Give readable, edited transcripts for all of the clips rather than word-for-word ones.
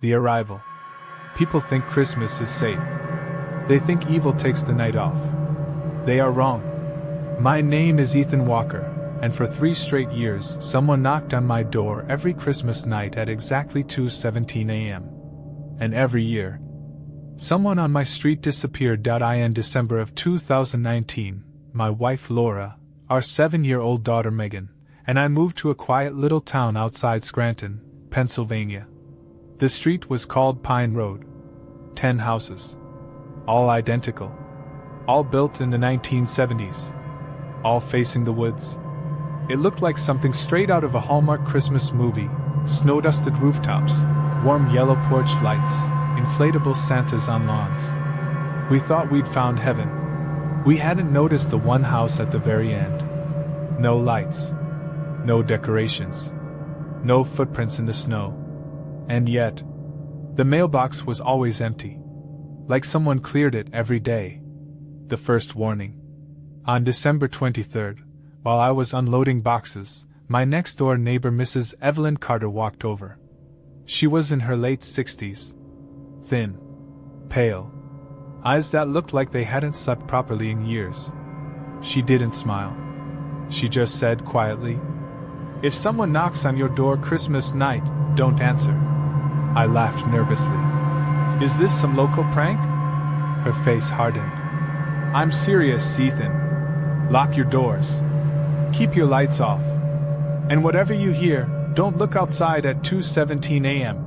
The arrival. People think Christmas is safe. They think evil takes the night off. They are wrong. My name is Ethan Walker, and for 3 straight years someone knocked on my door every Christmas night at exactly 2:17 a.m. And every year, someone on my street disappeared. In December of 2019, my wife Laura, our 7-year-old daughter Megan, and I moved to a quiet little town outside Scranton, Pennsylvania. The street was called Pine Road. 10 houses. All identical. All built in the 1970s. All facing the woods. It looked like something straight out of a Hallmark Christmas movie. Snow-dusted rooftops, warm yellow porch lights, inflatable Santas on lawns. We thought we'd found heaven. We hadn't noticed the one house at the very end. No lights. No decorations. No footprints in the snow. And yet, the mailbox was always empty. Like someone cleared it every day. The first warning. On December 23rd, while I was unloading boxes, my next-door neighbor Mrs. Evelyn Carter walked over. She was in her late 60s. Thin. Pale. Eyes that looked like they hadn't slept properly in years. She didn't smile. She just said quietly, "If someone knocks on your door Christmas night, don't answer." I laughed nervously. "Is this some local prank?" Her face hardened. "I'm serious, Ethan. Lock your doors. Keep your lights off. And whatever you hear, don't look outside at 2:17 a.m.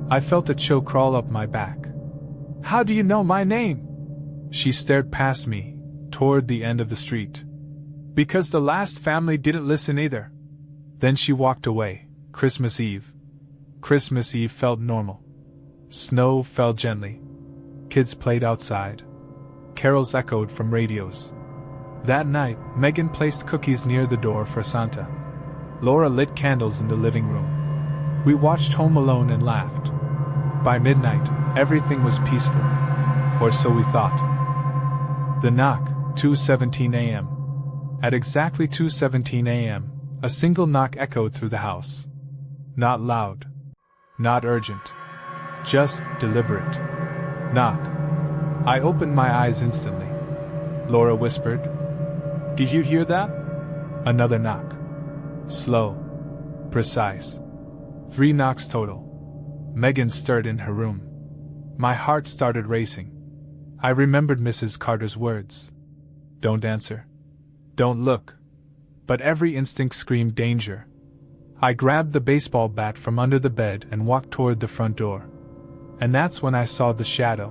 I felt a chill crawl up my back. "How do you know my name?" She stared past me, toward the end of the street. "Because the last family didn't listen either." Then she walked away. Christmas Eve. Christmas Eve felt normal. Snow fell gently. Kids played outside. Carols echoed from radios. That night, Megan placed cookies near the door for Santa. Laura lit candles in the living room. We watched Home Alone and laughed. By midnight, everything was peaceful. Or so we thought. The knock, 2:17 a.m. At exactly 2:17 a.m., a single knock echoed through the house. Not loud. Not urgent. Just deliberate. Knock. I opened my eyes instantly. Laura whispered, "Did you hear that?" Another knock. Slow. Precise. 3 knocks total. Megan stirred in her room. My heart started racing. I remembered Mrs. Carter's words. Don't answer. Don't look. But every instinct screamed danger. I grabbed the baseball bat from under the bed and walked toward the front door. And that's when I saw the shadow.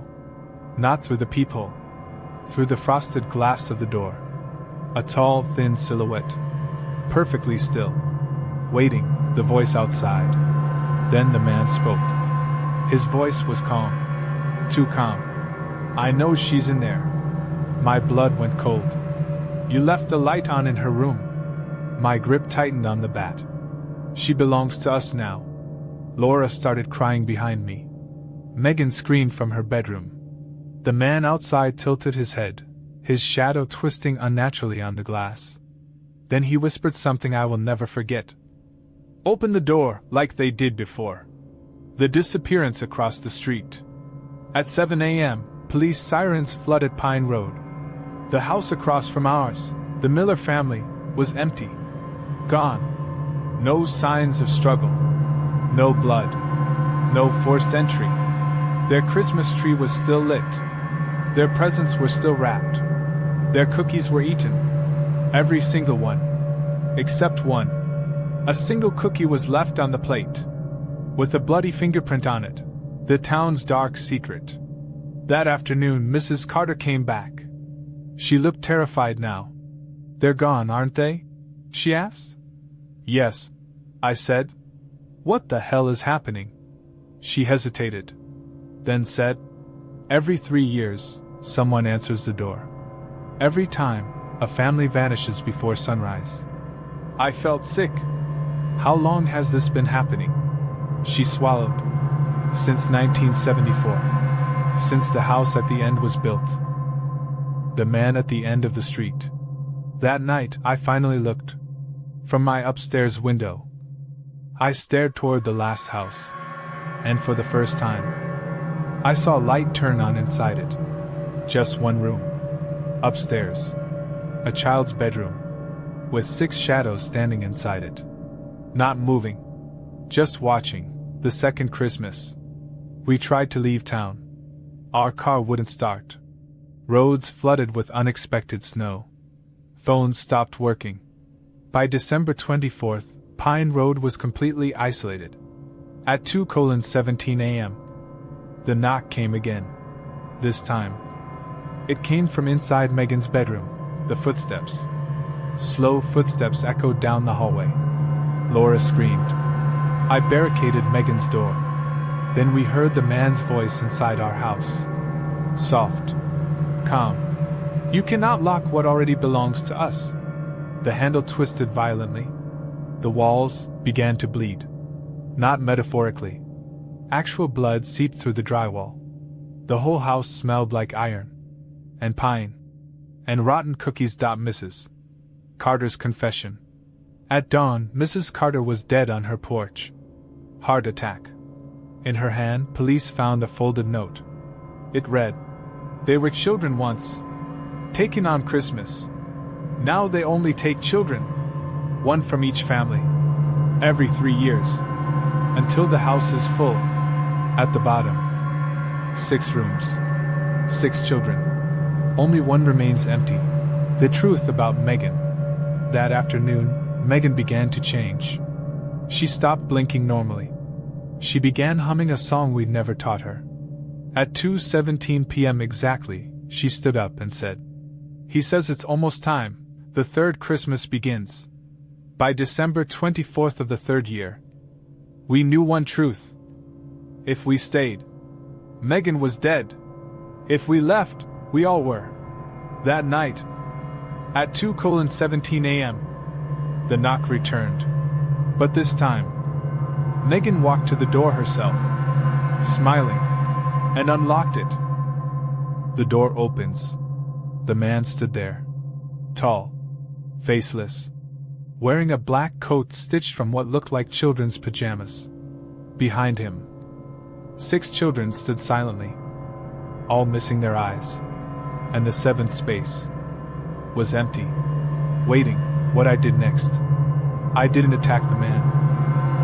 Not through the peephole. Through the frosted glass of the door. A tall, thin silhouette. Perfectly still. Waiting, the voice outside. Then the man spoke. His voice was calm. Too calm. "I know she's in there." My blood went cold. "You left the light on in her room." My grip tightened on the bat. "She belongs to us now." Laura started crying behind me. Megan screamed from her bedroom. The man outside tilted his head, his shadow twisting unnaturally on the glass. Then he whispered something I will never forget. "Open the door, like they did before." The disappearance across the street. At 7 a.m., police sirens flooded Pine Road. The house across from ours, the Miller family, was empty. Gone. No signs of struggle. No blood. No forced entry. Their Christmas tree was still lit. Their presents were still wrapped. Their cookies were eaten. Every single one. Except one. A single cookie was left on the plate. With a bloody fingerprint on it. The town's dark secret. That afternoon, Mrs. Carter came back. She looked terrified now. "They're gone, aren't they?" she asked. "Yes," I said. "What the hell is happening?" She hesitated. Then said, "Every 3 years, someone answers the door. Every time, a family vanishes before sunrise." I felt sick. "How long has this been happening?" She swallowed. "Since 1974. Since the house at the end was built." The man at the end of the street. That night, I finally looked. From my upstairs window. I stared toward the last house. and for the first time, I saw light turn on inside it. Just one room. Upstairs. A child's bedroom. With 6 shadows standing inside it. Not moving. Just watching. The second Christmas. We tried to leave town. Our car wouldn't start. Roads flooded with unexpected snow. Phones stopped working. By December 24th, Pine Road was completely isolated. At 2:17 a.m., the knock came again. This time, it came from inside Megan's bedroom. The footsteps. Slow footsteps echoed down the hallway. Laura screamed. I barricaded Megan's door. Then we heard the man's voice inside our house. Soft. Calm. You cannot lock what already belongs to us. The handle twisted violently. The walls began to bleed. Not metaphorically. Actual blood seeped through the drywall. The whole house smelled like iron. And pine. And rotten cookies. Mrs. Carter's confession. At dawn, Mrs. Carter was dead on her porch. Heart attack. In her hand, police found a folded note. It read, "They were children once. Taken on Christmas. Now they only take children. One from each family. Every 3 years. Until the house is full." At the bottom. 6 rooms. 6 children. Only one remains empty. The truth about Megan. That afternoon, Megan began to change. She stopped blinking normally. She began humming a song we'd never taught her. At 2:17 p.m. exactly, she stood up and said, "He says it's almost time. The third Christmas begins." By December 24th of the third year, we knew one truth. If we stayed, Megan was dead. If we left, we all were. That night, at 2:17 a.m., the knock returned. But this time, Megan walked to the door herself, smiling, and unlocked it. The door opens. The man stood there. Tall. Faceless. Wearing a black coat stitched from what looked like children's pajamas. Behind him, 6 children stood silently, all missing their eyes. And the 7th space was empty, waiting. What I did next. I didn't attack the man.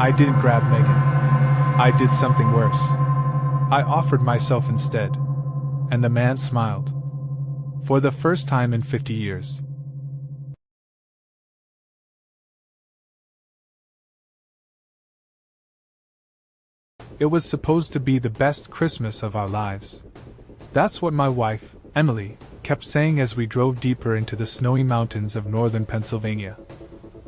I didn't grab Megan. I did something worse. I offered myself instead. And the man smiled. For the first time in 50 years. It was supposed to be the best Christmas of our lives. That's what my wife, Emily, kept saying as we drove deeper into the snowy mountains of northern Pennsylvania.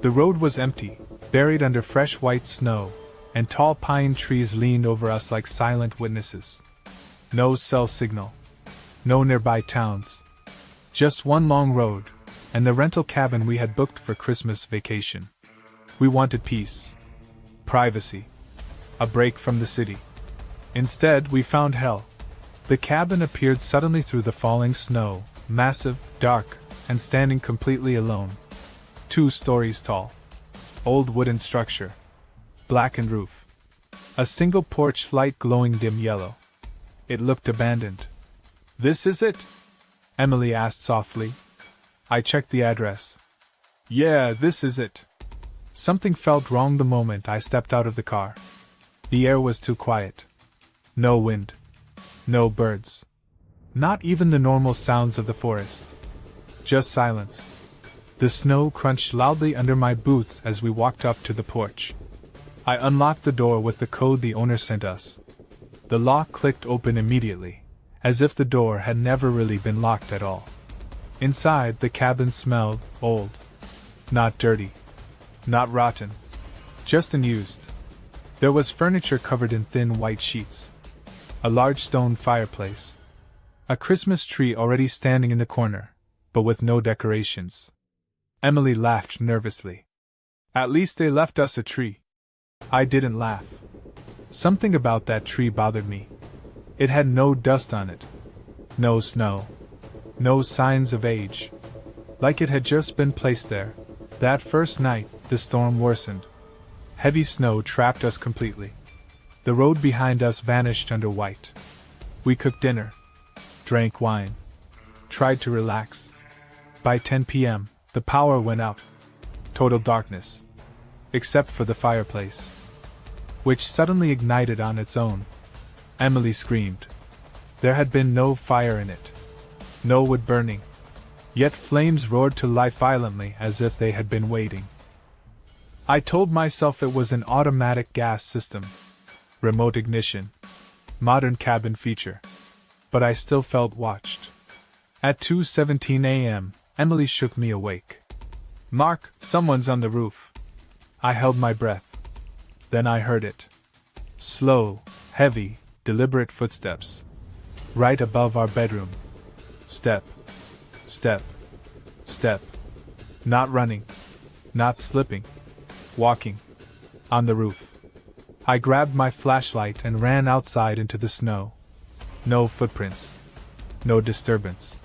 The road was empty, buried under fresh white snow, and tall pine trees leaned over us like silent witnesses. No cell signal. No nearby towns. Just one long road, and the rental cabin we had booked for Christmas vacation. We wanted peace. Privacy. A break from the city. Instead, we found hell. The cabin appeared suddenly through the falling snow, massive, dark, and standing completely alone. 2 stories tall. Old wooden structure. Blackened roof. A single porch light glowing dim yellow. It looked abandoned. "This is it?" Emily asked softly. I checked the address. "Yeah, this is it." Something felt wrong the moment I stepped out of the car. The air was too quiet. No wind. No birds. Not even the normal sounds of the forest. Just silence. The snow crunched loudly under my boots as we walked up to the porch. I unlocked the door with the code the owner sent us. The lock clicked open immediately, as if the door had never really been locked at all. Inside, the cabin smelled old. Not dirty. Not rotten. Just unused. There was furniture covered in thin white sheets. A large stone fireplace. A Christmas tree already standing in the corner, but with no decorations. Emily laughed nervously. "At least they left us a tree." I didn't laugh. Something about that tree bothered me. It had no dust on it. No snow. No signs of age. Like it had just been placed there. That first night, the storm worsened. Heavy snow trapped us completely. The road behind us vanished under white. We cooked dinner, drank wine, tried to relax. By 10 p.m., the power went out. Total darkness. Except for the fireplace, which suddenly ignited on its own. Emily screamed. There had been no fire in it. No wood burning. Yet flames roared to life violently as if they had been waiting. I told myself it was an automatic gas system. Remote ignition. Modern cabin feature. But I still felt watched. At 2:17 a.m., Emily shook me awake. "Mark, someone's on the roof." I held my breath. Then I heard it. Slow, heavy, deliberate footsteps. Right above our bedroom. Step. Step. Step. Not running. Not slipping. Walking. On the roof. I grabbed my flashlight and ran outside into the snow. No footprints. No disturbance.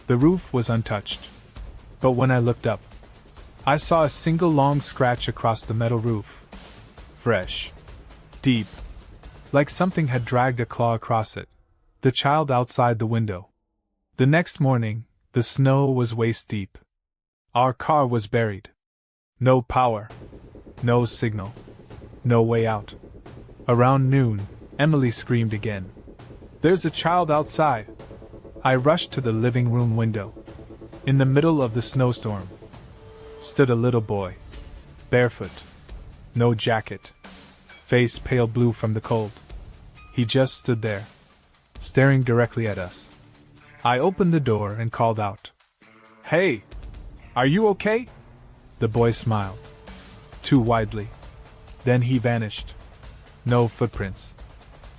The roof was untouched. But when I looked up, I saw a single long scratch across the metal roof. Fresh. Deep. Like something had dragged a claw across it. The child outside the window. The next morning, the snow was waist deep. Our car was buried. No power. No signal. No way out. Around noon, Emily screamed again. "There's a child outside!" I rushed to the living room window. In the middle of the snowstorm stood a little boy. Barefoot. No jacket. Face pale blue from the cold. He just stood there, staring directly at us. I opened the door and called out, "Hey! Are you okay?" The boy smiled. Too widely. Then he vanished. No footprints.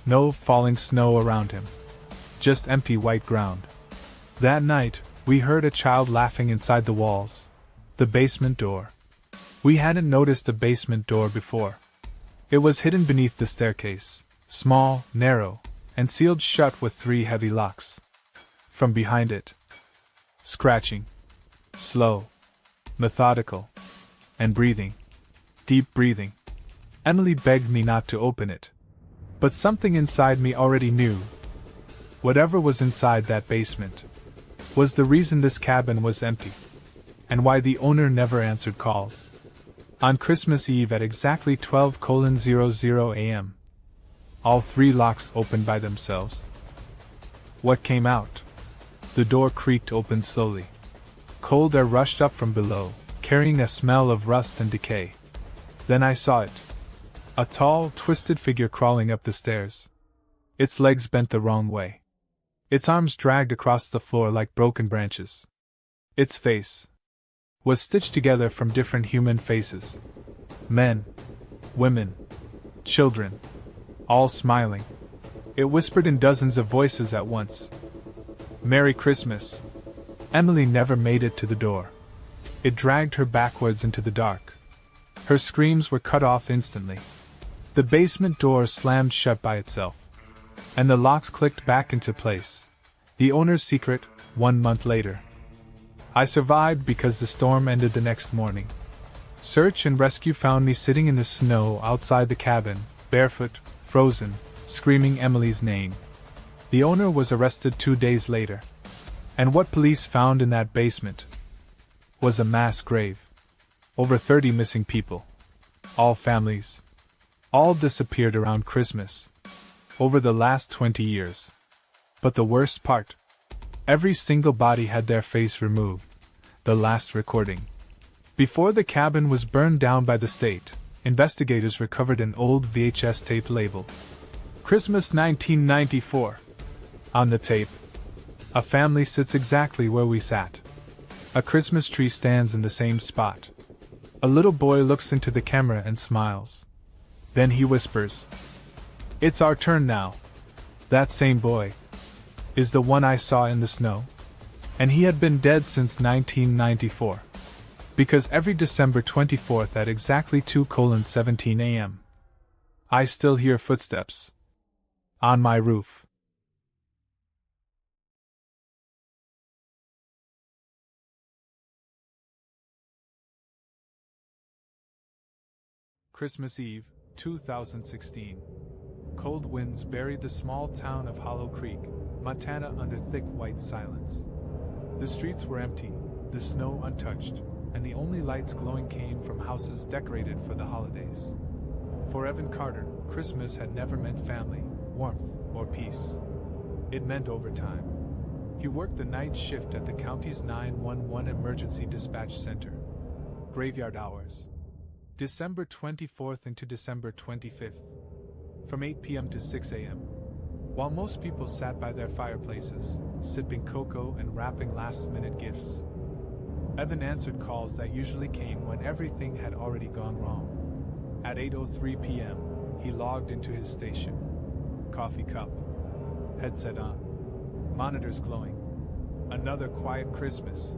No falling snow around him. Just empty white ground. That night, we heard a child laughing inside the walls. The basement door. We hadn't noticed the basement door before. It was hidden beneath the staircase, small, narrow, and sealed shut with 3 heavy locks. From behind it, scratching, slow, methodical, and breathing, deep breathing. Emily begged me not to open it. But something inside me already knew. Whatever was inside that basement was the reason this cabin was empty, and why the owner never answered calls. On Christmas Eve at exactly 12:00 a.m., all 3 locks opened by themselves. What came out? The door creaked open slowly. Cold air rushed up from below, carrying a smell of rust and decay. Then I saw it. A tall, twisted figure crawling up the stairs. Its legs bent the wrong way. Its arms dragged across the floor like broken branches. Its face was stitched together from different human faces. Men, women, children, all smiling. It whispered in dozens of voices at once. "Merry Christmas." Emily never made it to the door. It dragged her backwards into the dark. Her screams were cut off instantly. The basement door slammed shut by itself, and the locks clicked back into place. The owner's secret, 1 month later. I survived because the storm ended the next morning. Search and rescue found me sitting in the snow outside the cabin, barefoot, frozen, screaming Emily's name. The owner was arrested 2 days later. And what police found in that basement was a mass grave. Over 30 missing people. All families. All disappeared around Christmas. Over the last 20 years. But the worst part? Every single body had their face removed. The last recording. Before the cabin was burned down by the state, investigators recovered an old VHS tape labeled Christmas 1994. On the tape, a family sits exactly where we sat. A Christmas tree stands in the same spot. A little boy looks into the camera and smiles. Then he whispers, "It's our turn now." That same boy is the one I saw in the snow. And he had been dead since 1994. Because every December 24th at exactly 2:17 a.m., I still hear footsteps on my roof. Christmas Eve, 2016. Cold winds buried the small town of Hollow Creek, Montana under thick white silence. The streets were empty, the snow untouched, and the only lights glowing came from houses decorated for the holidays. For Evan Carter, Christmas had never meant family, warmth, or peace. It meant overtime. He worked the night shift at the county's 911 emergency dispatch center. Graveyard hours. December 24th into December 25th. From 8 p.m. to 6 a.m. While most people sat by their fireplaces, sipping cocoa and wrapping last-minute gifts, Evan answered calls that usually came when everything had already gone wrong. At 8:03 p.m., he logged into his station. Coffee cup. Headset on. Monitors glowing. Another quiet Christmas.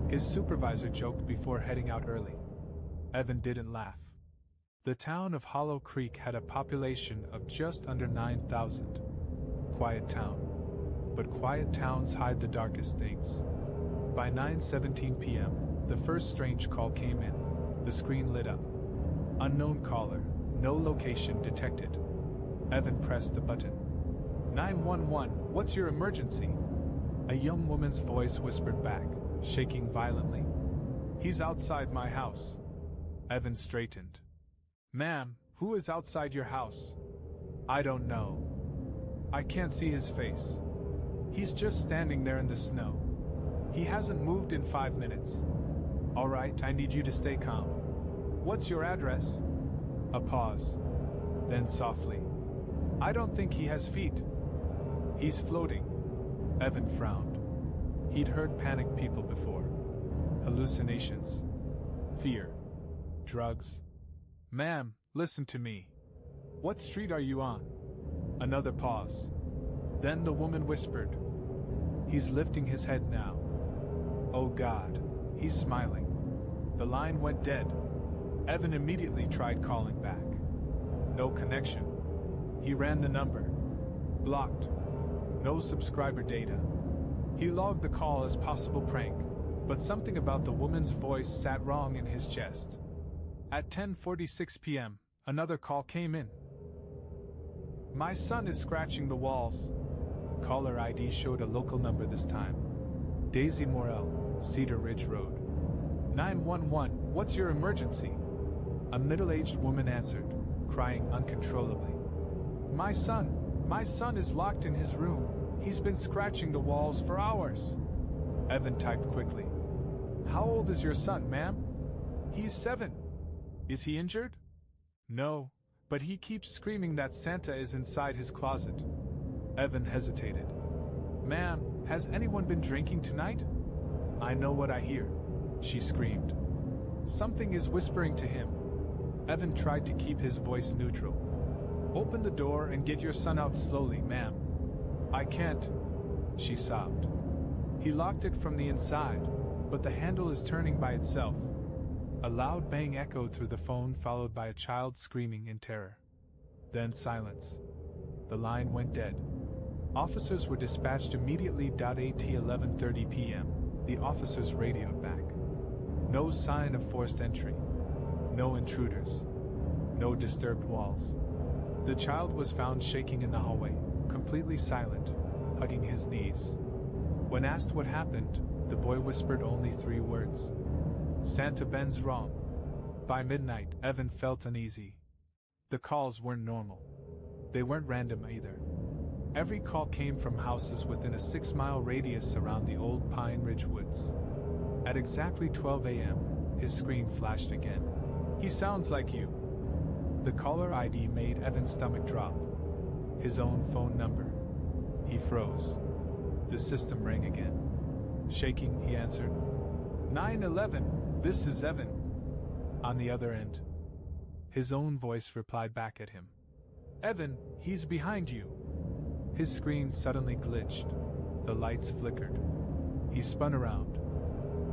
His supervisor joked before heading out early. Evan didn't laugh. The town of Hollow Creek had a population of just under 9,000. Quiet town. But quiet towns hide the darkest things. By 9:17 p.m., the first strange call came in. The screen lit up. Unknown caller, no location detected. Evan pressed the button. 911, what's your emergency? A young woman's voice whispered back, shaking violently. He's outside my house. Evan straightened. Ma'am, who is outside your house? I don't know. I can't see his face. He's just standing there in the snow. He hasn't moved in 5 minutes. All right, I need you to stay calm. What's your address? A pause. Then softly. I don't think he has feet. He's floating. Evan frowned. He'd heard panicked people before. Hallucinations. Fear. Drugs. Ma'am, listen to me. What street are you on? Another pause. Then the woman whispered. He's lifting his head now. Oh God, he's smiling. The line went dead. Evan immediately tried calling back. No connection. He ran the number. Blocked. No subscriber data. He logged the call as possible prank, but something about the woman's voice sat wrong in his chest. At 10:46 p.m., another call came in. My son is scratching the walls. Caller ID showed a local number this time. Daisy Morell, Cedar Ridge Road. 911, what's your emergency? A middle-aged woman answered, crying uncontrollably. My son is locked in his room. He's been scratching the walls for hours. Evan typed quickly. How old is your son, ma'am? He's 7. Is he injured? No, but he keeps screaming that Santa is inside his closet. Evan hesitated. Ma'am, has anyone been drinking tonight? I know what I hear, she screamed. Something is whispering to him. Evan tried to keep his voice neutral. Open the door and get your son out slowly, ma'am. I can't, she sobbed. He locked it from the inside, but the handle is turning by itself. A loud bang echoed through the phone, followed by a child screaming in terror. Then silence. The line went dead. Officers were dispatched immediately. At 11:30 p.m., the officers radioed back. No sign of forced entry. No intruders. No disturbed walls. The child was found shaking in the hallway, completely silent, hugging his knees. When asked what happened, the boy whispered only 3 words. Santa Ben's wrong. By midnight, Evan felt uneasy. The calls weren't normal. They weren't random either. Every call came from houses within a 6-mile radius around the old Pine Ridge Woods. At exactly 12 a.m., his screen flashed again. He sounds like you. The caller ID made Evan's stomach drop. His own phone number. He froze. The system rang again. Shaking, he answered. 911, this is Evan. On the other end, his own voice replied back at him. Evan, he's behind you. His screen suddenly glitched. The lights flickered. He spun around.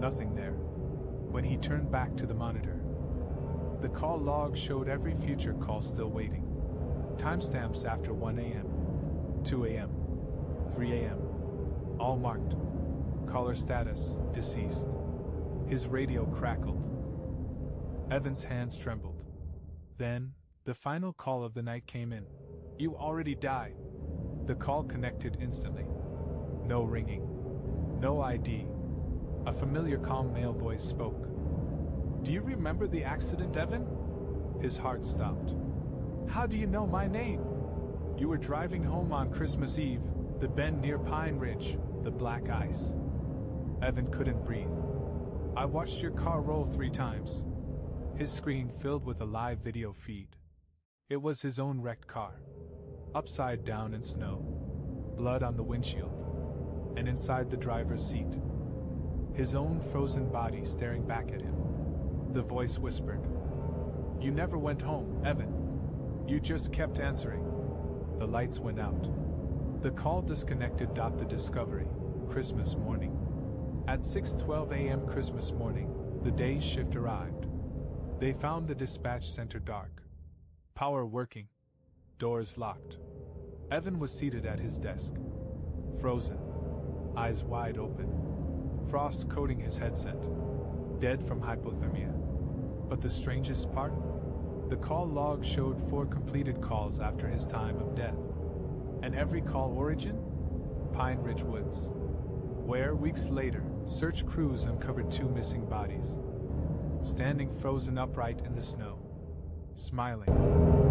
Nothing there. When he turned back to the monitor, the call log showed every future call still waiting. Timestamps after 1 a.m., 2 a.m., 3 a.m., all marked. Caller status, deceased. His radio crackled. Evan's hands trembled. Then, the final call of the night came in. You already died. The call connected instantly. No ringing. No ID. A familiar calm male voice spoke. Do you remember the accident, Evan? His heart stopped. How do you know my name? You were driving home on Christmas Eve, the bend near Pine Ridge, the black ice. Evan couldn't breathe. I watched your car roll 3 times. His screen filled with a live video feed. It was his own wrecked car. Upside down in snow. Blood on the windshield. And inside the driver's seat. His own frozen body staring back at him. The voice whispered. You never went home, Evan. You just kept answering. The lights went out. The call disconnected. The discovery, Christmas morning. At 6:12 a.m. Christmas morning, the day's shift arrived. They found the dispatch center dark. Power working. Doors locked. Evan was seated at his desk. Frozen. Eyes wide open. Frost coating his headset. Dead from hypothermia. But the strangest part? The call log showed 4 completed calls after his time of death. And every call origin? Pine Ridge Woods. Where, weeks later, search crews uncovered 2 missing bodies. Standing frozen upright in the snow. Smiling.